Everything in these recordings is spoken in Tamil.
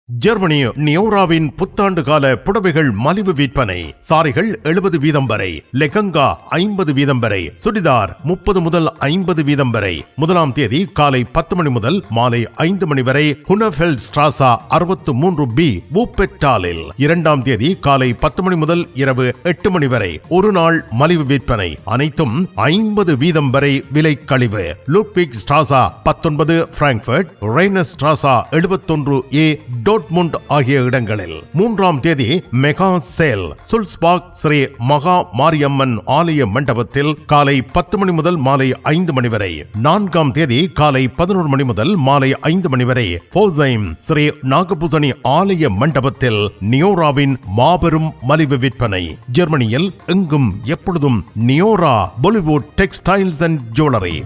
ஜெர்மனி நியோராவின் புத்தாண்டு கால புடவைகள் மலிவு விற்பனை. சாரிகள் 70% வரை, லெகங்கா 50% வரை, சுடிதார் 30 முதல் 50% வரை. 1ஆம் தேதி காலை 10 மணி முதல் மாலை 5 மணி வரை ஹுனஃபெல்ட் ஸ்ட்ராசா 63B வூப்பெட்டாலில். 2ஆம் தேதி காலை 10 மணி முதல் இரவு 8 மணி வரை ஒரு நாள் மலிவு விற்பனை. அனைத்தும் 50% வரை விலை கழிவு. லூட்விக் ஸ்ட்ராசா 19, பிராங்க்ஃபர்ட், ரெய்னஸ் ஸ்ட்ராசா 71A டோட்முண்ட் ஆகிய இடங்களில். 3ஆம் தேதி மெகா சேல் சுல்ஸ்பாக் ஸ்ரீ மகா மாரியம்மன் ஆலய மண்டபத்தில் காலை 10 மணி முதல் மாலை 5 மணி வரை. 4ஆம் தேதி காலை 11 மணி முதல் மாலை 5 மணி வரை போசைம் ஸ்ரீ நாகபூசணி ஆலய மண்டபத்தில் நியோராவின் மாபெரும் மலிவு விற்பனை. ஜெர்மனியில் எங்கும் எப்பொழுதும் நியோரா Bollywood textiles and jewellery.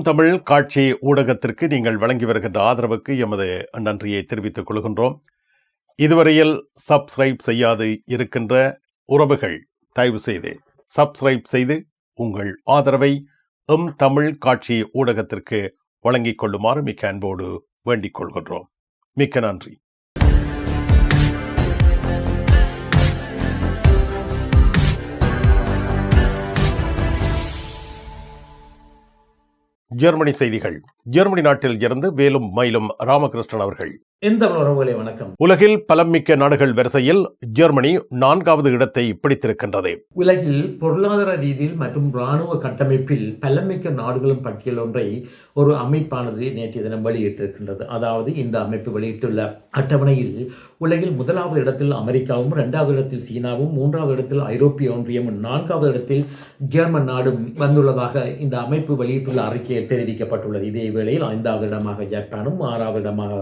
Tamil காட்சி ஊடகத்திற்கு நீங்கள் வழங்கி வருகின்ற ஆதரவுக்கு எமது நன்றியை தெரிவித்துக் கொள்கின்றோம். இதுவரையில் சப்ஸ்கிரைப் செய்யாது இருக்கின்ற உறவுகள் தயவு செய்து சப்ஸ்கிரைப் செய்து உங்கள் ஆதரவை தமிழ் காட்சி ஊடகத்திற்கு வழங்கிக் கொள்ளுமாறு மிக்க அன்போடு வேண்டிக் கொள்கின்றோம். மிக்க நன்றி. ஜெர்மனி செய்திகள். ஜெர்மனி நாட்டில் இருந்து வேலும் மயிலும் ராமகிருஷ்ணன் அவர்கள். வணக்கம். உலகில் பலமிக்க நாடுகள் வரிசையில் ஜெர்மனி 4வது இடத்தை பிடித்திருக்கின்றது. உலகில் பொருளாதார ரீதியில் மற்றும் இராணுவ கட்டமைப்பில் பலமிக்க நாடுகளும் பட்டியல் ஒன்றை ஒரு அமைப்பானது நேற்றைய தினம் வெளியிட்டிருக்கின்றது. அதாவது இந்த அமைப்பு வெளியிட்டுள்ள அட்டவணையில் உலகில் 1வது இடத்தில் அமெரிக்காவும், 2வது இடத்தில் சீனாவும், 3வது இடத்தில் ஐரோப்பிய ஒன்றியமும், 4வது இடத்தில் ஜெர்மன் நாடும் வந்துள்ளதாக இந்த அமைப்பு வெளியிட்டுள்ள அறிக்கையில் தெரிவிக்கப்பட்டுள்ளது. இதே வேளையில் 5வது இடமாக ஜப்பானும், 6வது இடமாக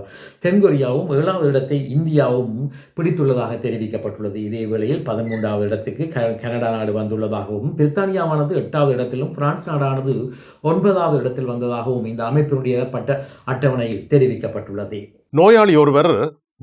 தென்கொரியாவும், 7வது இடத்தை இந்தியாவும் பிடித்துள்ளதாக தெரிவிக்கப்பட்டுள்ளது. இதே வேளையில் 13வது இடத்துக்கு கனடா நாடு வந்துள்ளதாகவும், பிரித்தானியாவானது 8வது இடத்திலும், பிரான்ஸ் நாடானது 9வது இடத்தில் வந்ததாகவும் இந்த அமைப்பினுடைய அட்டவணையில் தெரிவிக்கப்பட்டுள்ளது. நோயாளி ஒருவர்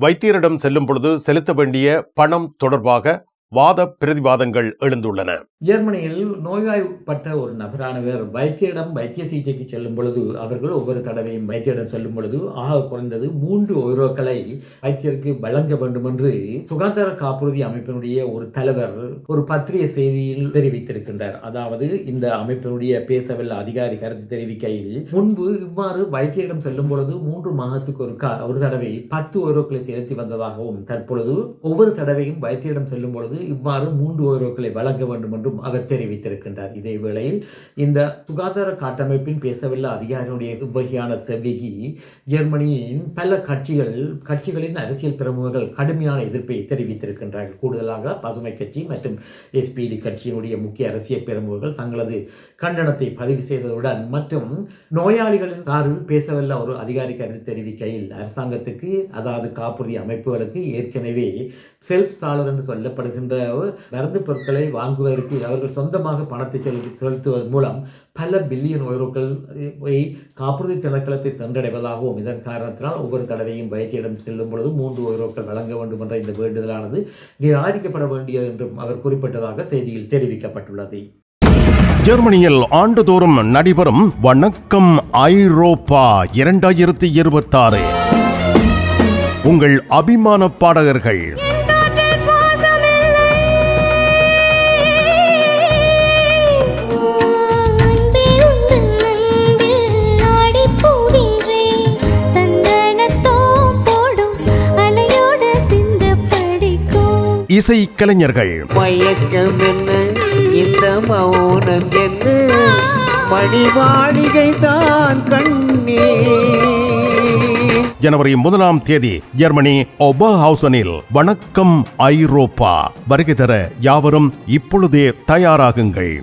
வைத்தியரிடம் செல்லும் பொழுது செலுத்த வேண்டிய பணம் தொடர்பாக வாத பிரதிவாதங்கள் எழுந்துள்ளன. ஜெர்மனியில் நோய்வாய்ப்பட்ட ஒரு நபரானவர் வைத்திய சிகிச்சைக்கு செல்லும் பொழுது அவர்கள் ஒவ்வொரு தடவையும் வைத்தியரிடம் செல்லும் பொழுது ஆக குறைந்தது 3 யூரோக்களை வைத்தியருக்கு வழங்க வேண்டும் என்று சுகாதார காப்புறுதி அமைப்பினுடைய ஒரு தலைவர் ஒரு பத்திரிகை செய்தியில் தெரிவித்திருக்கின்றார். அதாவது இந்த அமைப்பினுடைய பேசவல்ல அதிகாரி கருத்து தெரிவிக்கையில், முன்பு இவ்வாறு வைத்தியரிடம் செல்லும் பொழுது 3 மாதத்துக்கு ஒரு தடவை 10 யூரோக்களை செலுத்தி வந்ததாகவும், தற்பொழுது ஒவ்வொரு தடவையும் வைத்தியரிடம் செல்லும் பொழுது இவ்வாறு 3 யூரோக்களை வழங்க வேண்டும் என்றும் அவர் தெரிவித்திருக்கின்றார். இதே வேளையில் இந்த சுகாதார கட்டமைப்பின் பேசவில்லை அதிகாரியுடைய வகையான செவ்விகி ஜெர்மனியின் பல கட்சிகளின் அரசியல் பிரமுகர்கள் கடுமையான எதிர்ப்பை தெரிவித்திருக்கின்றார்கள். கூடுதலாக பசுமை கட்சி மற்றும் SPD கட்சியினுடைய முக்கிய அரசியல் பிரமுகர்கள் தங்களது கண்டனத்தை பதிவு செய்ததுடன் மற்றும் நோயாளிகளின் சார்பில் பேசவில்லை ஒரு அதிகாரி கருத்து தெரிவிக்கையில், அரசாங்கத்துக்கு அதாவது காப்புறுதி அமைப்புகளுக்கு ஏற்கனவே செல்ஃப் சாலர் என்று சொல்லப்படுகின்ற மருந்து பொருட்களை வாங்குவதற்கு அவர்கள் சொந்தமாக பணத்தை செலுத்துவதன் மூலம் பல பில்லியன் யூரோக்கள் காப்புறுதி திணைக்களத்தை சென்றடைவதாகவும், இதன் காரணத்தினால் ஒவ்வொரு தடவையும் வைத்தியிடம் செல்லும் பொழுது 3 யூரோக்கள் வழங்க வேண்டும் என்ற இந்த வேண்டுதலானது நிராகரிக்கப்பட வேண்டியது என்றும் அவர் குறிப்பிட்டதாக செய்தியில் தெரிவிக்கப்பட்டுள்ளது. ஜெர்மனியில் ஆண்டுதோறும் நடைபெறும் வணக்கம் ஐரோப்பா 2026 உங்கள் அபிமான பாடகர்கள் இசை கலைஞர்கள் மயக்கம் என்ன இந்த மௌனம் என்ன மணிமாளிகை தான் கண்ணே. ஜனவரி 1ஆம் தேதி ஜெர்மனி ஓபர்ஹவுசனில் வணக்கம் ஐரோப்பா வருகை தர யாவரும் இப்பொழுதே தயாராகுங்கள்.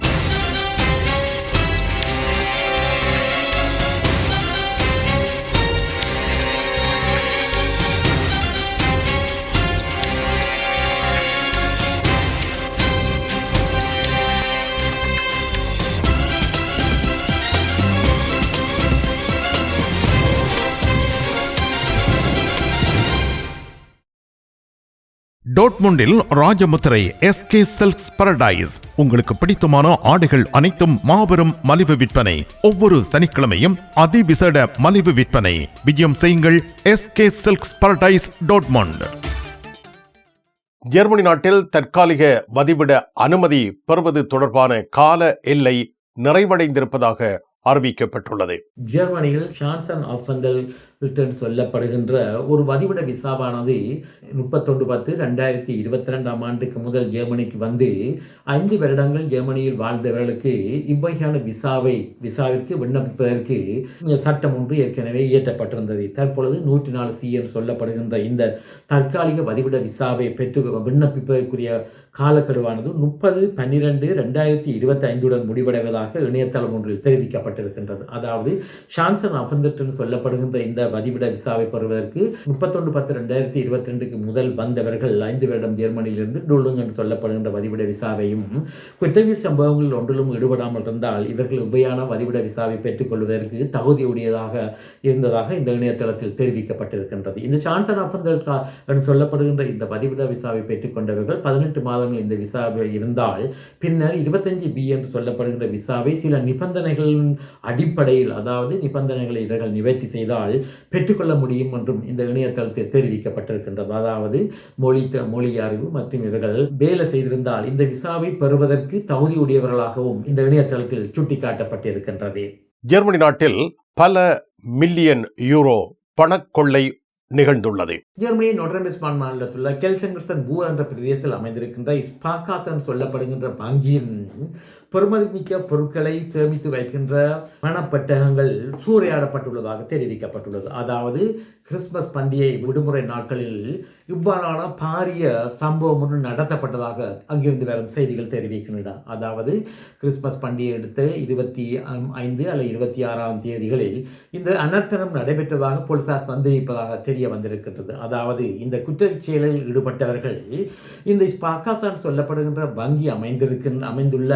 டோட்முண்டில் ராஜமுத்திரை SK சில்க்ஸ் பாரடைஸ். உங்களுக்கு பிடித்தமான ஆடைகள் அனைத்தும் மாபெரும் மலிவு விற்பனை. ஒவ்வொரு சனிக்கிழமையும் அதிவிசேட மலிவு விற்பனை. விஜயம் செய்யுங்கள் SK silks Paradise Dortmund. Germany நாட்டில் தற்காலிக வதிவிட அனுமதி பெறுவது தொடர்பான கால எல்லை நிறைவடைந்திருப்பதாக அறிவிக்கப்பட்டுள்ளது. ஜெர்மனியில் ஷான்சன் ஆஃபந்தல் சொல்லப்படுகின்ற ஒரு வதிவிட விசாவானது 31/10/2022 முதல் ஜெர்மனிக்கு வந்து 5 வருடங்கள் ஜெர்மனியில் வாழ்ந்தவர்களுக்கு இவ்வகையான விசாவிற்கு விண்ணப்பிப்பதற்கு சட்டம் ஒன்று ஏற்கனவே இயற்றப்பட்டிருந்தது. தற்பொழுது 104C என்று சொல்லப்படுகின்ற இந்த தற்காலிக வதிவிட விசாவை பெற்று விண்ணப்பிப்பதற்குரிய காலக்கெடுவானது 30/12/2025 முடிவடைவதாக இணையதளம் ஒன்றில் தெரிவிக்கப்பட்டிருக்கின்றது. அதாவது ஷான்சன் ஆஃபந்தல் சொல்லப்படுகின்ற இந்த வதிவிட விசாவை பெறுவதற்கு 31/10/2022 முதல் வந்தவர்கள் 5 வருடம் ஜெர்மனியிலிருந்து டொல்லுங் என்று சொல்லப்படுகின்ற வதிவிட விசாவையும் குற்றவியல் சம்பவங்களில் ஒன்றிலும் ஈடுபடாமல் இருந்தால் இவர்கள் இவ்வையான வதிவிட விசாவை பெற்றுக் கொள்வதற்கு தகுதியுடையதாக இருந்ததாக இந்த இணையதளத்தில் தெரிவிக்கப்பட்டிருக்கின்றது. இந்த ஷான்சன் ஆஃபந்தல் என்று சொல்லப்படுகின்ற இந்த வதிவிட விசாவை பெற்றுக் கொண்டவர்கள் 18 மாதங்கள் இந்த விசாவில் இருந்தால் பின்னர் 25B என்று சொல்லப்படுகின்ற விசாவை சில நிபந்தனைகளின் அடிப்படையில், அதாவது நிபந்தனைகளை இவர்கள் நிவர்த்தி செய்தால் பெற்றுக்கொள்ள முடியும் என்றும் இந்த இணையதளத்தில் தெரிவிக்கப்பட்டிருக்கின்றது. அதாவது மொழி அறிவு மற்றும் இவர்கள் வேலை செய்திருந்தால் இந்த விசாவை பெறுவதற்கு தகுதியுடையவர்களாகவும் இந்த இணையதளத்தில் சுட்டிக்காட்டப்பட்டிருக்கின்றது. ஜெர்மனி நாட்டில் பல மில்லியன் யூரோ பணக்கொள்ளை நிகழ்ந்துள்ளது. ஜெர்மனி நோட்ரம்பெஸ்பான் மாநிலத்தில் உள்ள கெல்சென்கர்சன் பூ என்ற பிரதேசத்தில் அமைந்திருக்கின்ற ஸ்பார்காசன் சொல்லப்படுகின்ற வங்கியின் பெறுமதிமிக்க பொருட்களை சேமித்து வைக்கின்ற பணப்பட்டகங்கள் சூறையாடப்பட்டுள்ளதாக தெரிவிக்கப்பட்டுள்ளது. அதாவது கிறிஸ்துமஸ் பண்டிகை விடுமுறை நாட்களில் இவ்வாறான பாரிய சம்பவம் ஒன்று நடத்தப்பட்டதாக அங்கிருந்து வரும் செய்திகள் தெரிவிக்கின்றன. அதாவது கிறிஸ்துமஸ் பண்டிகை எடுத்த 25 அல்லது 26ஆம் தேதிகளில் இந்த அனர்த்தனம் நடைபெற்றதாக போலீசார் சந்தேகிப்பதாக தெரிய வந்திருக்கின்றது. அதாவது இந்த குற்றச் செயலில் ஈடுபட்டவர்கள் இந்த ஸ்பார்காசான் சொல்லப்படுகின்ற வங்கி அமைந்துள்ள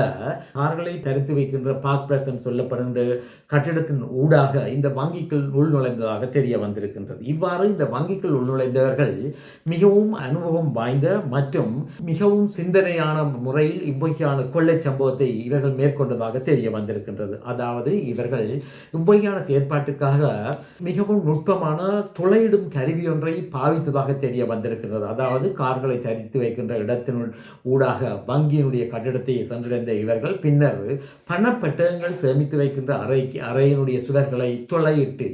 கார்களை தரித்து வைக்கின்ற பார்க் பிளேஸ் சொல்லப்படுகின்ற கட்டிடத்தின் ஊடாக இந்த வங்கிக்குள் உள்நுழைந்ததாக தெரிய வந்திருக்கின்றது. இவ்வாறு இந்த வங்கிக்குள் உள்நுழைந்தவர்கள் மிகவும் அனுபவம் வாய்ந்த மற்றும் மிகவும் சிந்தனையான முறையில் இவ்வகையான கொள்ளை சம்பவத்தை இவர்கள் மேற்கொண்டதாக தெரிய வந்திருக்கின்றது. அதாவது இவர்கள் இவ்வகையான செயற்பாட்டுக்காக மிகவும் நுட்பமான துளையிடும் கருவி ஒன்றை பாவித்ததாக தெரிய வந்திருக்கின்றது. அதாவது கார்களை தரித்து வைக்கின்ற இடத்தினுள் ஊடாக வங்கியினுடைய கட்டிடத்தை சென்றடைந்த இவர்கள் பின்னர் பணப்பட்டகங்கள் சேமித்து வைக்கின்ற அறையினுடைய சுவர்களை துளையிட்டு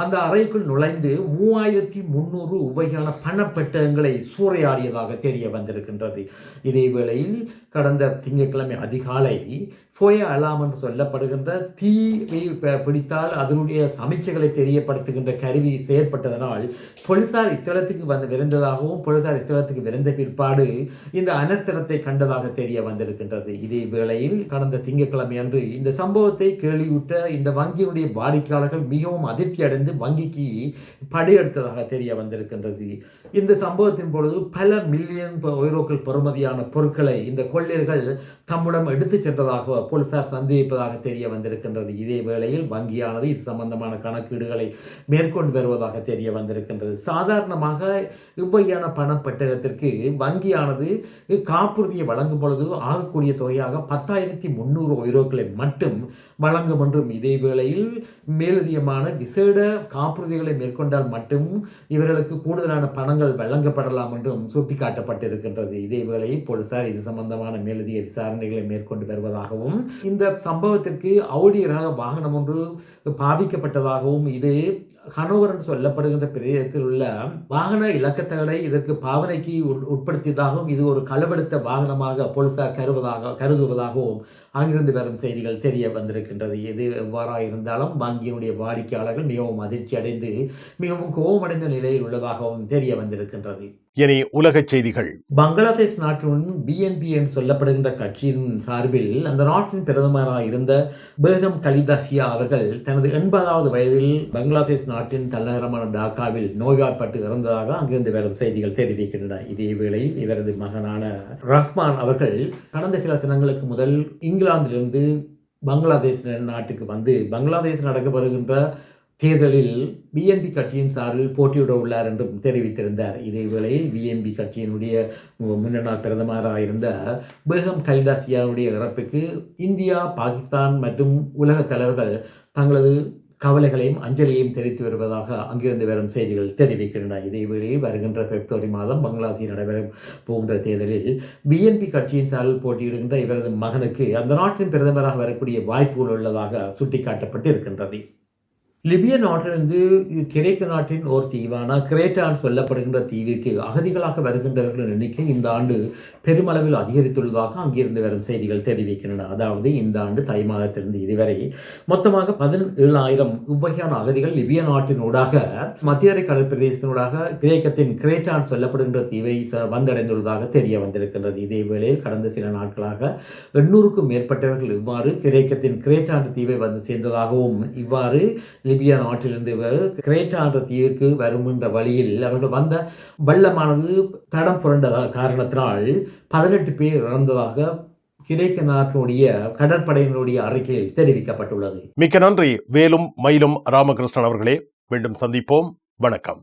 அந்த அறைக்குள் நுழைந்து 3300 உபகையான பணப்பட்டகங்களை சூறையாடியதாக தெரிய வந்திருக்கின்றது. இதே வேளையில் கடந்த திங்கட்கிழமை அதிகாலை ஃபோயா அலாம் என்று சொல்லப்படுகின்ற தீயை பிடித்தால் அதனுடைய சமீட்சைகளை தெரியப்படுத்துகின்ற கருவி செயற்பட்டதனால் போலீசார் இஸ்தலத்துக்கு விரைந்ததாகவும் போலீசார் இஸ்தலத்துக்கு விரைந்த பிற்பாடு இந்த அனர்த்தத்தை கண்டதாக தெரிய வந்திருக்கின்றது. இதே வேளையில் கடந்த திங்கட்கிழமை அன்று இந்த சம்பவத்தை கேள்வியுற்ற இந்த வங்கியினுடைய வாடிக்கையாளர்கள் மிகவும் அதிர்ச்சி அடைந்து வங்கிக்கு படையெடுத்ததாக தெரிய வந்திருக்கின்றது. இந்த சம்பவத்தின் பொழுது பல மில்லியன் யூரோக்கள் பெறுமதியான பொருட்களை இந்த கொள்ளையர்கள் தம்முடன் எடுத்துச் சென்றதாக போலீசார் சந்தேகிப்பதாக தெரிய வந்திருக்கின்றது. இதே வேளையில் வங்கியானது இது சம்பந்தமான கணக்கீடுகளை மேற்கொண்டு வருவதாக தெரிய வந்திருக்கின்றது. சாதாரணமாக இவ்வகையான பணப்பட்டகத்திற்கு வங்கியானது காப்புறுதியை வழங்கும் பொழுது ஆகக்கூடிய தொகையாக 10,300 யூரோக்களை மட்டும் வழங்கும் என்றும் இதே வேளையில் மேலதிகமான விசேட காப்புறுதிகளை மேற்கொண்டால் மட்டும் இவர்களுக்கு கூடுதலான பணங்கள் வழங்கப்படலாம் என்றும் சுட்டிக்காட்டப்பட்டிருக்கின்றது. இதே வேளையில் போலீசார் இது சம்பந்தமான மேலதிக விசாரணைகளை மேற்கொண்டு வருவதாகவும் இந்த சம்பவத்திற்கு அவுடி ரக வாகனம் ஒன்று பாவிக்கப்பட்டதாகவும் இது ஹனோவர் என்று சொல்லப்படுகின்ற பிரதேசத்தில் உள்ள வாகன இலக்கத்தகளை இதற்கு பாவனைக்கு உட்படுத்தியதாகவும் இது ஒரு களவெடுத்த வாகனமாக போலீசார் கருதுவதாகவும் அங்கிருந்து வரும் செய்திகள் தெரிய வந்திருக்கின்றது. எது எவ்வாறாக இருந்தாலும் வங்கியினுடைய வாடிக்கையாளர்கள் மிகவும் அதிர்ச்சி அடைந்து மிகவும் கோபமடைந்த நிலையில் உள்ளதாகவும் தெரிய வந்திருக்கின்றது. இனி உலக செய்திகள். பங்களாதேஷ் நாட்டின் BNP என்று சொல்லப்படுகின்ற கட்சியின் சார்பில் அந்த நாட்டின் பிரதமராக இருந்த பேகம் கலிதா ஷியா அவர்கள் தனது 80வது வயதில் பங்களாதேஷ் நாட்டின் தலைநகரமான டாக்காவில் நோய்வாய்ப்பட்டு இறந்ததாக அங்கிருந்து வரும் செய்திகள் தெரிவிக்கின்றன. இதே வேளையில் இவரது மகனான ரஹ்மான் அவர்கள் கடந்த சில தினங்களுக்கு முதல் இங்கிலாந்திலிருந்து பங்களாதேஷ் நாட்டுக்கு வந்து பங்களாதேஷ் நடக்கப்படுகின்ற தேர்தலில் பிஎன்பி கட்சியின் சார்பில் போட்டியிட உள்ளார் என்றும் தெரிவித்திருந்தார். இதே வேளையில் பிஎன்பி கட்சியினுடைய முன்னாள் பிரதமராக இருந்த பேகம் கலிதா ஜியாவுடைய இறப்புக்கு இந்தியா, பாகிஸ்தான் மற்றும் உலக தலைவர்கள் தங்களது கவலைகளையும் அஞ்சலியையும் தெரிவித்து வருவதாக அங்கிருந்து வரும் செய்திகள் தெரிவிக்கின்றன. இதேவேளையில் வருகின்ற பிப்ரவரி மாதம் பங்களாதேஷில் நடைபெற போகின்ற தேர்தலில் பிஎன்பி கட்சியின் சார்பில் போட்டியிடுகின்ற இவரது மகனுக்கு அந்த நாட்டின் பிரதமராக வரக்கூடிய வாய்ப்புகள் உள்ளதாக சுட்டிக்காட்டப்பட்டு இருக்கின்றது. லிபிய நாட்டிலிருந்து கிரேக்க நாட்டின் ஒரு தீவான கிரேட்டான் சொல்லப்படுகின்ற தீவிற்கு அகதிகளாக வருகின்றவர்களின் எண்ணிக்கை இந்த ஆண்டு பெருமளவில் அதிகரித்துள்ளதாக அங்கிருந்து வரும் செய்திகள் தெரிவிக்கின்றன. அதாவது இந்த ஆண்டு தை மாதத்திலிருந்து இதுவரை மொத்தமாக 17,000 இவ்வகையான அகதிகள் லிபிய நாட்டினூடாக மத்திய அரை கடல் பிரதேசத்தினூடாக கிரேக்கத்தின் கிரேட்டான் சொல்லப்படுகின்ற தீவை வந்தடைந்துள்ளதாக தெரிய வந்திருக்கின்றது. இதே வேளையில் கடந்த சில நாட்களாக 800க்கும் மேற்பட்டவர்கள் இவ்வாறு கிரேக்கத்தின் கிரேட்டான் தீவை வந்து சேர்ந்ததாகவும் இவ்வாறு லிபியா நாட்டிலிருந்து கிரேட்டா என்ற தீவுக்கு வருகின்ற வழியில் அவர்கள் வந்த வெள்ளமானது தடம் புரண்ட காரணத்தினால் 18 பேர் இறந்ததாக கிரேக்க நாட்டினுடைய கடற்படையினுடைய அறிக்கையில் தெரிவிக்கப்பட்டுள்ளது. மிக்க நன்றி வேலும் மயிலும் ராமகிருஷ்ணன் அவர்களே. மீண்டும் சந்திப்போம். வணக்கம்.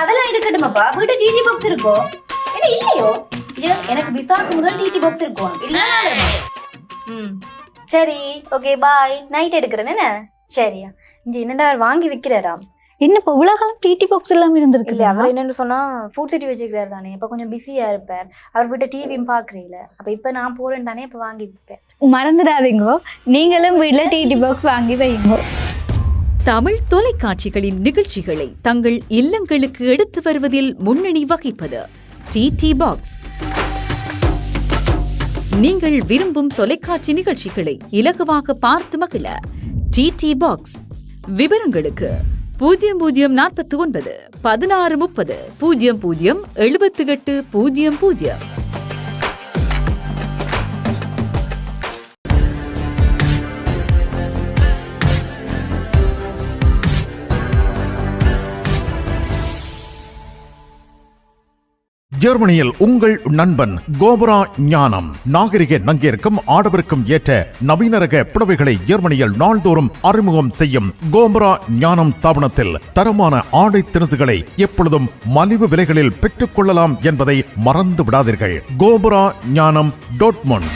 அதெல்லாம் இருக்கட்டுமாப்பா, வீட்டு டிடி பாக்ஸ் இருக்கோ? என்ன இல்லையோ? எனக்கு விசாக்கு முதல் டிடி பாக்ஸ் இருக்கும். சரி, ஓகே, பாய். நைட் எடுக்கிறேன் என்ன? சரியா? இங்க என்னடா வாங்கி விற்கிறாராம். என்ன இப்போ உலகம் டிடி பாக்ஸ் எல்லாம் இருந்திருக்கு? இல்லை, அவர் என்னன்னு சொன்னா ஃபுட் சிட்டி வச்சுக்கிறாரு தானே. இப்போ கொஞ்சம் பிஸியா இருப்பார். அவர் வீட்டை டிவியும் பாக்குறீங்கள. அப்ப இப்ப நான் போறேன் தானே, இப்ப வாங்கி விற்பேன். மறந்துடாதீங்க, நீங்களும் வீட்டுல டிடி பாக்ஸ் வாங்கி வைங்க. தமிழ் தொலைக்காட்சிகளின் நிகழ்ச்சிகளை தங்கள் இல்லங்களுக்கு எடுத்து வருவதில் முன்னணி வகிப்பது டிடி பாக்ஸ். நீங்கள் விரும்பும் தொலைக்காட்சி நிகழ்ச்சிகளை இலகுவாக பார்த்து மகிழ டிடி பாக்ஸ். விவரங்களுக்கு 0049 1630 00 78 00. ஜெர்மனியில் உங்கள் நண்பன் கோபுரா ஞானம். நாகரிக நங்கிற்கும் ஆடவருக்கும் ஏற்ற நவீன ரக புடவைகளை ஜெர்மனியில் நாள்தோறும் அறிமுகம் செய்யும் கோபுரா ஞானம் ஸ்தாபனத்தில் தரமான ஆடை திணுசுகளை எப்பொழுதும் மலிவு விலைகளில் பெற்றுக் கொள்ளலாம் என்பதை மறந்து விடாதீர்கள். கோபுரா ஞானம் டாட்மண்ட்.